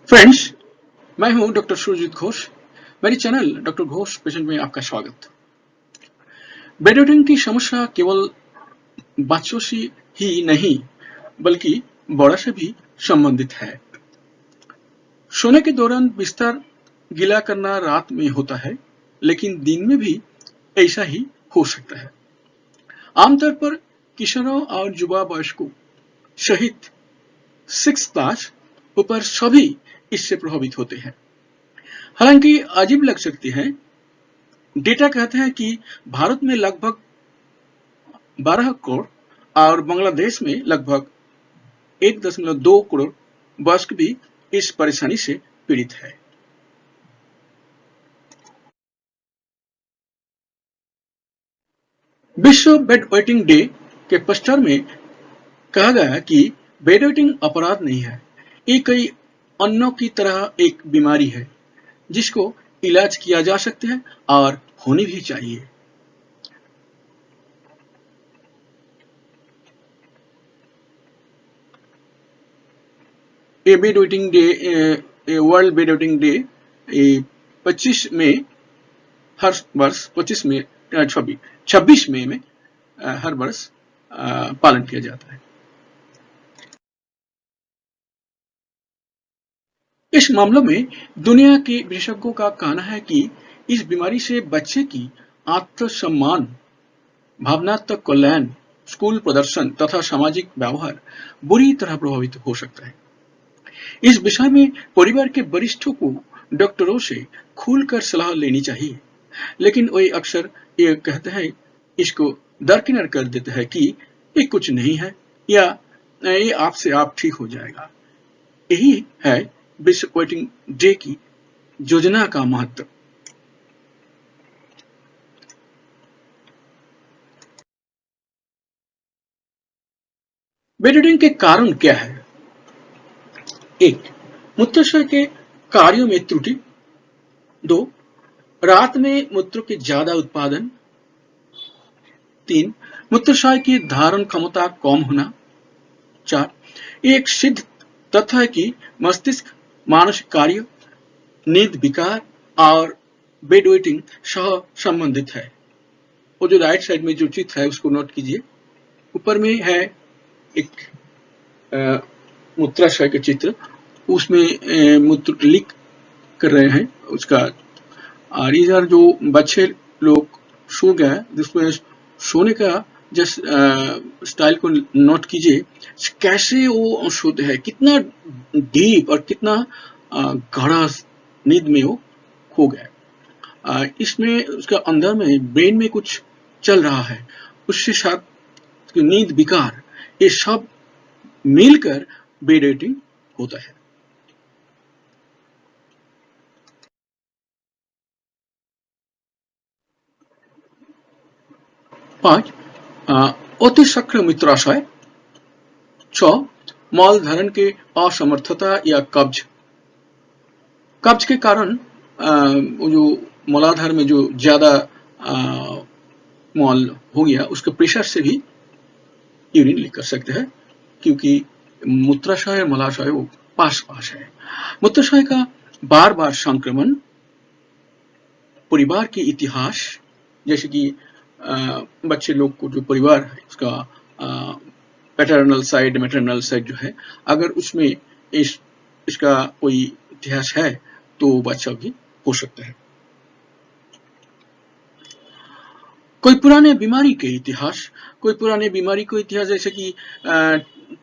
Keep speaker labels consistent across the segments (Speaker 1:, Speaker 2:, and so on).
Speaker 1: Friends, मैं हूं doctor Surjit Ghosh. मेरी चैनल डॉक्टर घोष पेशेंट में आपका स्वागत। बेडवेटिंग की समस्या केवल बच्चों से ही नहीं बल्कि बड़ों से भी संबंधित है। सोने के दौरान बिस्तर गीला करना रात में होता है, लेकिन दिन में भी ऐसा ही हो सकता है। आमतौर पर किशोरों और युवा वयस्कों सहित 6 क्लास ऊपर सभी इससे प्रभावित होते हैं। हालांकि अजीब लग सकती है, डेटा कहते हैं कि भारत में लगभग 12 करोड़ और बांग्लादेश में लगभग 1.2 करोड़ वयस्क भी इस परेशानी से पीड़ित है। विश्व बेड वेटिंग डे के पोस्टर में कहा गया कि बेड वेटिंग अपराध नहीं है, ये कई अन्यों की तरह एक बीमारी है जिसको इलाज किया जा सकता है और होनी भी चाहिए। ये bed wetting day, world bed wetting day 25 मई हर वर्ष 26 मई में हर वर्ष पालन किया जाता है। इस मामले में दुनिया के विशेषज्ञों का कहना है कि इस बीमारी से बच्चे की आत्मसम्मान, भावनात्मक कल्याण, स्कूल प्रदर्शन तथा सामाजिक व्यवहार बुरी तरह प्रभावित हो सकता है। इस विषय में परिवार के वरिष्ठों को डॉक्टरों से खुलकर सलाह लेनी चाहिए, लेकिन वे अक्सर ये कहते हैं, इसको दरकिनार कर देते हैं कि ये कुछ नहीं है या ये आपसे आप ठीक हो जाएगा। यही है विश्व वेटिंग डे की योजना का महत्व। बेड वेटिंग के कारण क्या है? 1. मूत्राशय के कार्यों में त्रुटि। 2. रात में मूत्र के ज्यादा उत्पादन। 3. मूत्राशय की धारण क्षमता कम होना। 4. एक सिद्ध तथ्य है कि मस्तिष्क, मानसिक कार्य, नींद विकार और बेड वेटिंग सह संबंधित है। वो जो राइट साइड में जो चित्र है उसको नोट कीजिए। ऊपर में है एक मूत्राशय के चित्र, उसमें मूत्र लीक कर रहे हैं उसका, और इधर जो बच्चे लोग सो गए, जिसमें सोने का जस्ट स्टाइल को नोट कीजिए, कैसे वो सोते हैं, कितना डीप और कितना गहरा नींद में वो खो गया। इसमें उसका अंदर में ब्रेन में कुछ चल रहा है, उसके साथ नींद विकार, ये सब मिलकर बेड वेटिंग होता है। 5. अति सक्रिय मूत्राशय। 6. मल धारण के असमर्थता या कब्ज। कब्ज के कारण जो मूलाधार में जो ज्यादा मल हो गया, उसके प्रेशर से भी यूरिन लीक कर सकते हैं, क्योंकि मूत्राशय और मलाशय वो पास पास है। मूत्राशय का बार बार संक्रमण, परिवार के इतिहास, जैसे कि बच्चे लोग को जो परिवार है उसका पैटर्नल साइड, मैटरनल साइड जो है, अगर उसमें इसका कोई इतिहास है तो बच्चा भी हो सकता है। कोई पुराने बीमारी के इतिहास, जैसे कि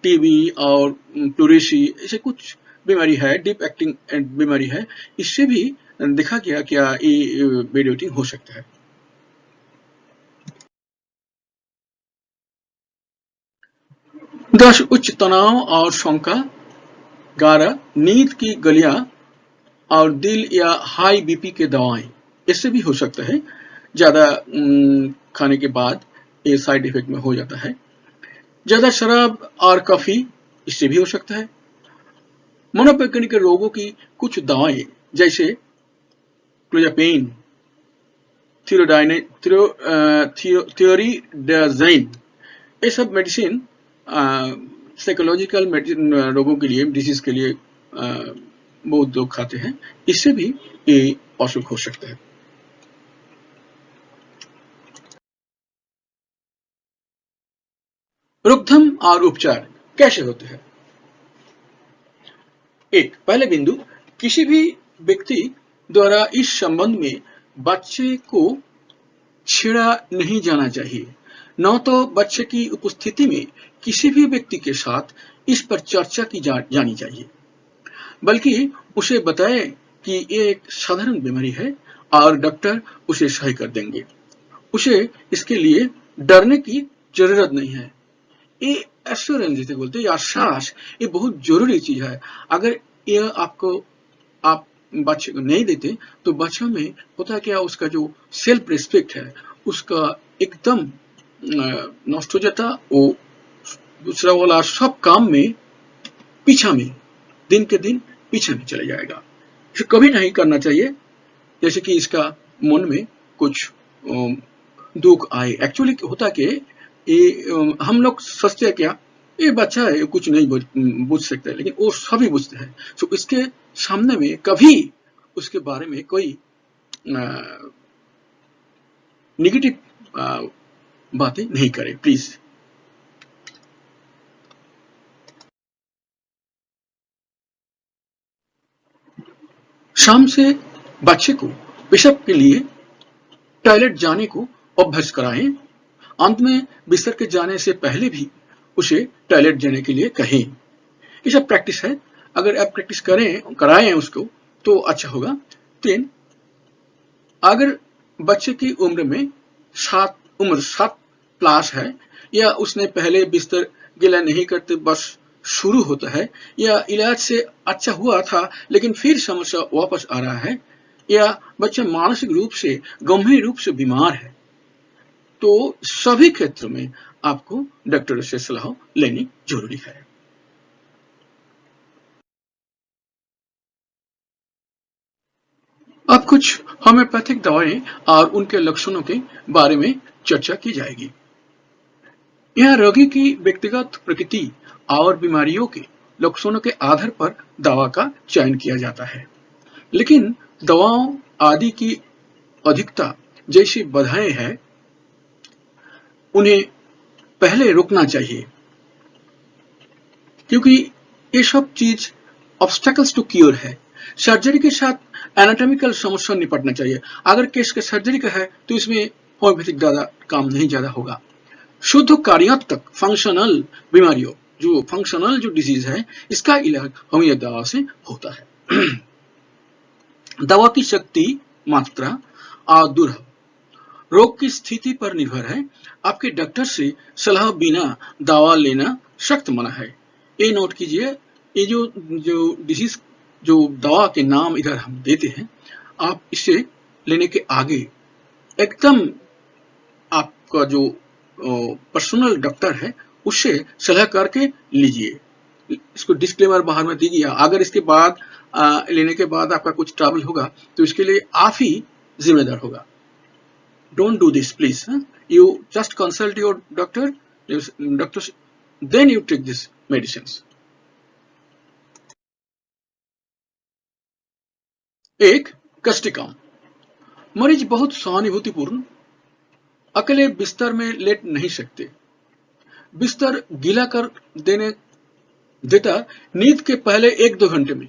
Speaker 1: टीबी और प्लूरेसी, ऐसे कुछ बीमारी है, डीप एक्टिंग बीमारी है, इससे भी देखा गया क्या ये बेड वेटिंग हो सकता है। 10. उच्च तनाव और शंका। 11. नींद की गोलियां और दिल या हाई बीपी के दवाएं, इससे भी हो सकता है। ज्यादा खाने के बाद ये साइड इफेक्ट में हो जाता है। ज्यादा शराब और कॉफी, इससे भी हो सकता है। मनोवैज्ञानिक रोगों की कुछ दवाएं जैसे क्लोजापेन, थियोरिडाजाइन, ये सब मेडिसिन साइकोलॉजिकल रोगों के लिए, डिजीज के लिए बहुत लोग खाते हैं, इससे भी ये अशुभ हो सकता है। रोकथाम और उपचार कैसे होते हैं? एक, पहले बिंदु, किसी भी व्यक्ति द्वारा इस संबंध में बच्चे को छेड़ा नहीं जाना चाहिए। न तो बच्चे की उपस्थिति में किसी भी व्यक्ति के साथ इस पर चर्चा की जानी चाहिए, बल्कि उसे बताए कि ये एक साधारण बीमारी है और डॉक्टर उसे सही कर देंगे। उसे इसके लिए डरने की जरूरत नहीं है। ये एश्योरेंस जिसे बोलते हैं, आश्वास, ये बहुत जरूरी चीज है। अगर ये आप बच्चे को नहीं देते तो बच्चों में होता है क्या, उसका जो सेल्फ रिस्पेक्ट है उसका एकदम नष्ट हो जाता। वो दूसरा वाला सब काम में पीछा में, दिन के दिन पीछे में चले जाएगा। इसे कभी नहीं करना चाहिए जैसे कि इसका मन में कुछ दुख आए। एक्चुअली होता कि ये हम लोग सोचते हैं क्या, ये बच्चा है, कुछ नहीं बुझ सकता है, लेकिन वो सभी बुझते हैं। तो इसके सामने में कभी उसके बारे में कोई नेगेटिव बातें नहीं करें प्लीज। शाम से बच्चे को पेशाब के लिए टॉयलेट जाने को अभ्यास कराएं। अंत में बिस्तर के जाने से पहले भी उसे टॉयलेट जाने के लिए कहें। ये सब प्रैक्टिस है, अगर आप प्रैक्टिस कराएं उसको तो अच्छा होगा। 3, अगर बच्चे की उम्र 7 प्लस है या उसने पहले बिस्तर गीला नहीं करते बस शुरू होता है, या इलाज से अच्छा हुआ था लेकिन फिर समस्या वापस आ रहा है, या बच्चा मानसिक रूप से गंभीर रूप से बीमार है, तो सभी क्षेत्रों में आपको डॉक्टर से सलाह लेनी जरूरी है। अब कुछ होम्योपैथिक दवाएं और उनके लक्षणों के बारे में चर्चा की जाएगी। यह रोगी की व्यक्तिगत प्रकृति और बीमारियों के लक्षणों के आधार पर दवा का चयन किया जाता है, लेकिन दवाओं आदि की अधिकता जैसी बाधाएं हैं, उन्हें पहले रोकना चाहिए, क्योंकि ये सब चीज ऑब्स्टेकल्स टू क्योर है। सर्जरी के साथ एनाटॉमिकल समस्या निपटना चाहिए। अगर केस का सर्जरी का है तो इसमें होम्योपैथिक काम नहीं ज्यादा होगा। शुद्ध कार्यात्मक फंक्शनल बीमारियों, जो फंक्शनल जो डिजीज है, इसका इलाज होमियो दवा से होता है। दवा की शक्ति, मात्रा और दुर्लभ रोग की स्थिति पर निर्भर है। आपके डॉक्टर से सलाह बिना दवा लेना सख्त मना है। ये नोट कीजिए, ये जो डिजीज, जो दवा के नाम इधर हम देते हैं, आप इसे लेने के आगे एकदम आपका जो पर्सनल डॉक्टर है उससे सलाह करके लीजिए। इसको डिस्क्लेमर बाहर में दीजिए। अगर इसके बाद लेने के बाद आपका कुछ ट्रबल होगा तो इसके लिए आप ही जिम्मेदार होगा। Don't do this, please. You just consult your doctor, then you take these medicines. एक, कष्टिकाम। मरीज बहुत सहानुभूतिपूर्ण, अकेले बिस्तर में लेट नहीं सकते। बिस्तर गीला कर देता नींद के पहले 1-2 घंटे में।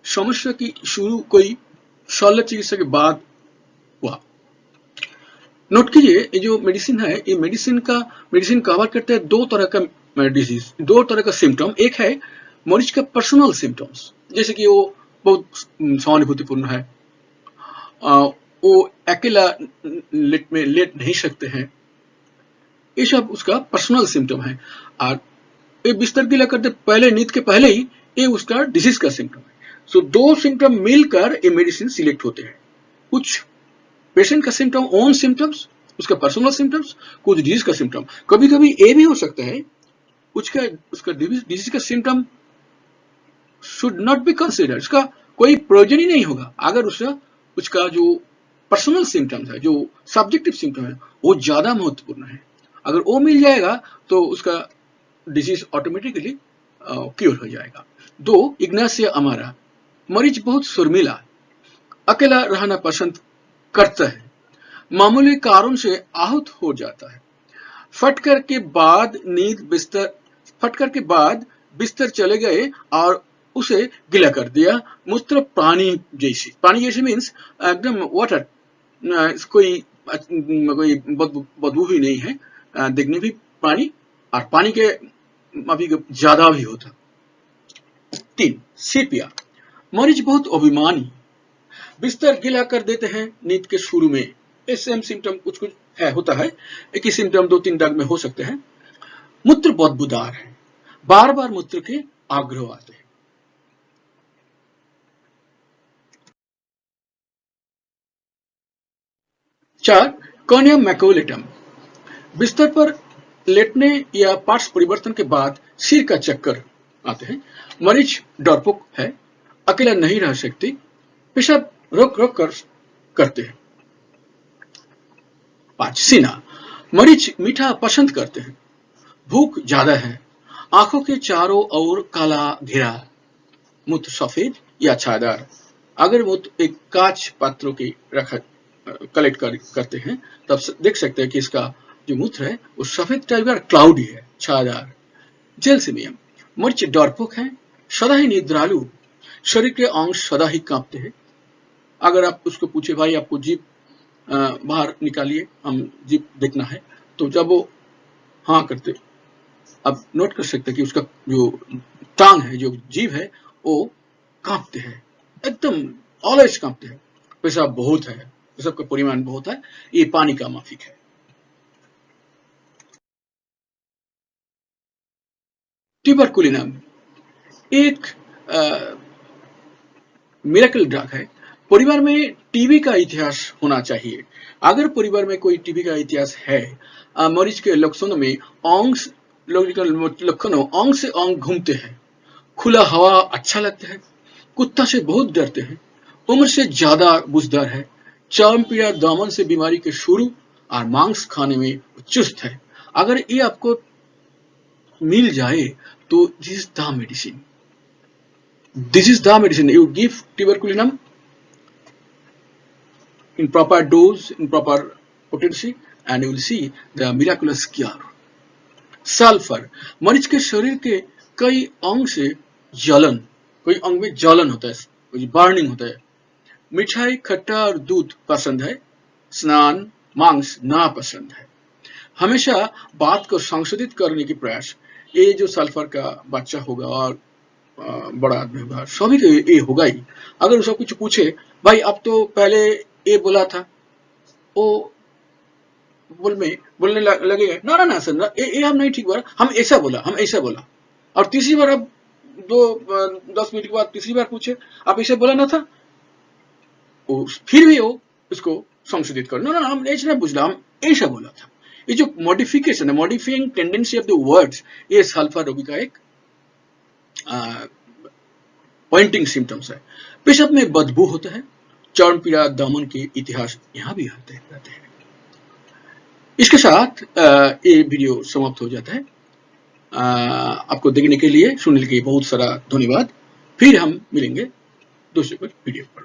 Speaker 1: समस्या की शुरू कोई शल्य चिकित्सा के बाद हुआ। नोट कीजिए, ये जो मेडिसिन है, ये मेडिसिन कवर करते हैं 2 तरह का डिजीज, 2 तरह का सिम्टम। एक है मरीज का पर्सनल सिम्टम्स, जैसे कि वो बहुत सहानुभूतिपूर्ण है, वो अकेला लेट नहीं सकते हैं, ये सब उसका पर्सनल सिम्टम है। और ये बिस्तर गीला करते पहले, नींद के पहले ही, ये उसका डिजीज का सिम्टम है। सो 2 सिम्टम मिलकर ये मेडिसिन सिलेक्ट होते हैं। कुछ पेशेंट का सिम्टम, ओन सिम्टम्स, उसका पर्सनल सिम्टम्स, कुछ डिजीज का सिम्टम। कभी कभी ये भी हो सकता है उसका डिजीज का symptom should not be considered, उसका कोई प्रयोजन ही नहीं होगा अगर उसका जो पर्सनल सिम्टम्स है, जो सब्जेक्टिव सिम्टम है, वो ज्यादा महत्वपूर्ण है। अगर वो मिल जाएगा तो उसका डिजीज ऑटोमेटिकली क्योर हो जाएगा। 2, इग्नासिया अमारा, मरीज बहुत शर्मिला, अकेला रहना पसंद करता है, मामूली कारण से आहत हो जाता है, फटकर के बाद बिस्तर चले गए और उसे गीला कर दिया। मूत्र पानी जैसे मीन्स एकदम वाटर, कोई बदबू ही नहीं है, देखने भी पानी, और पानी के अभी ज्यादा भी होता। 3. सीपिया, मरीज बहुत अभिमानी, बिस्तर गीला कर देते हैं नींद के शुरू में। ये सेम सिम्टम कुछ होता है, एक ही सिम्टम 2-3 दाग में हो सकते हैं। मूत्र बदबूदार है, बार बार मूत्र के आग्रह आते हैं। 4. कॉर्निया मैकुलेटम, बिस्तर पर लेटने या पार्श्व परिवर्तन के बाद सिर का चक्कर आते हैं, मरीज डरपोक है, अकेला नहीं रह सकती, पेशाब रोक रोक कर करते हैं। 5. सीना, मरीज मीठा पसंद करते हैं, भूख ज्यादा है, आंखों के चारों ओर काला घेरा, मूत्र सफेद या छायादार। अगर मूत्र एक कांच पात्रों की कलेक्ट करते हैं तब देख सकते हैं कि इसका जो मूत्र है वो सफेद टाइप का क्लाउडी है, छायादार। जेलसिमियम, मरीज डरपोक है, सदा ही निद्रालु, शरीर के अंग सदा ही कांपते हैं। अगर आप उसको पूछे भाई आपको जीभ बाहर निकालिए, हम जीभ देखना है, तो जब वो हाँ करते, आप नोट कर सकते हैं कि उसका जो टांग है, जो जीभ है, वो कांपते हैं, एकदम ऑलवेज कांपते हैं। पेशाब बहुत है, पेशाब का परिमाण बहुत है, ये पानी का माफिक है। ट्यूबरकुलिनम एक मिरेकल ड्रग है। परिवार में टीबी का इतिहास होना चाहिए। अगर परिवार में कोई टीबी का इतिहास है, मरीज के लक्षणों में अंग से अंग घूमते हैं, खुला हवा अच्छा लगता है, कुत्ता से बहुत डरते हैं, उम्र से ज्यादा बुझदार है, चर्म पीड़ा दामन से बीमारी के शुरू और मांस खाने में चुस्त है। अगर ये आपको मिल जाए तो this is the medicine. This is the medicine. You give tuberculinum in proper dose, in proper potency, and you will see the miraculous cure. Sulphur, मरीज के शरीर के कई अंग से जलन, कोई अंग में जलन होता है, बर्निंग होता है। मिठाई, खट्टा और दूध पसंद है, स्नान, मांस ना पसंद है। हमेशा बात को संशोधित करने की प्रयास। ये जो सल्फर का बच्चा होगा और बड़ा आदमी होगा, सभी को ये होगा ही। अगर उसको कुछ पूछे, भाई अब तो पहले ये बोला था, वो बोलने लगेगा ना ना सर, ये हम नहीं ठीक बोला, हम ऐसा बोला। और तीसरी बार अब 10 मिनट के बाद तीसरी बार पूछे, आप ऐसा बोला ना था, फिर भी वो उसको संशोधित कर, ना हम ऐसा नहीं पूछ रहा, हम ऐसा बोला था। ये जो मॉडिफिकेशन है, modifying tendency of the words, ये सल्फर रोगी का एक पॉइंटिंग सिम्टम्स है। पेशाब में बदबू होता है, चर्म पीड़ा दामन के इतिहास यहाँ भी आते रहते हैं। इसके साथ ये वीडियो समाप्त हो जाता है। आपको देखने के लिए, सुनने के लिए बहुत सारा धन्यवाद। फिर हम मिलेंगे दूसरे वीडियो पर।